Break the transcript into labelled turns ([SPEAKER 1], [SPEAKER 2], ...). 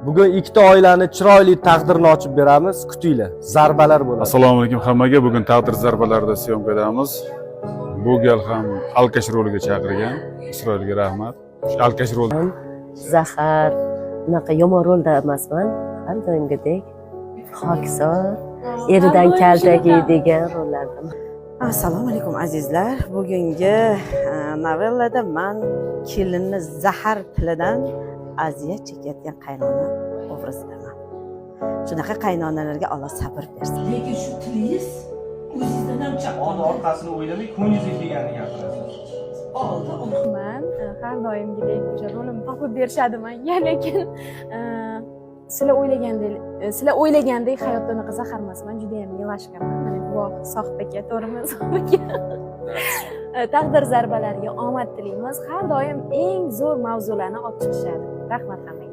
[SPEAKER 1] Bugun ikkita oilani chiroyli taqdirini ochib beramiz. Kutinglar. Zarbalar bo'ladi.
[SPEAKER 2] Assalomu alaykum hammaga. Bugun taqdir zarbalarida syomkadamiz. Bu gal ham alkash roliga chaqirgan. Isroilga rahmat. Alkash rol.
[SPEAKER 3] Zahar, unaqa yomon rolda emasman. Har doimgidek Xokisor, eridan kaltak yeydigan rollarda.
[SPEAKER 4] Assalomu alaykum azizlar. Bugungi novellada men kelinni zahar tilidan aziyat chekayotgan qaynona obrazidaman. Shunaqa qaynonalarga Alloh sabr bersin.
[SPEAKER 5] Lekin shu tilingiz o'zingizdan ham chaqqon.
[SPEAKER 6] Orqasini o'ylamay ko'nglingizga kelganini gapirasiz.
[SPEAKER 7] Man har doimgidek o'sha rolimni topib berishadi menga, lekin sizlar o'ylagandek hayotda unaqa zahar emasman, juda ham mevashkaman. Mana guvoh Sohib aka, to'g'rimi Sohib aka? Taqdir zarbalariga omad tilaymiz. Har doim eng zo'r mavzularni olib chiqishadi. Rahmat hammaga.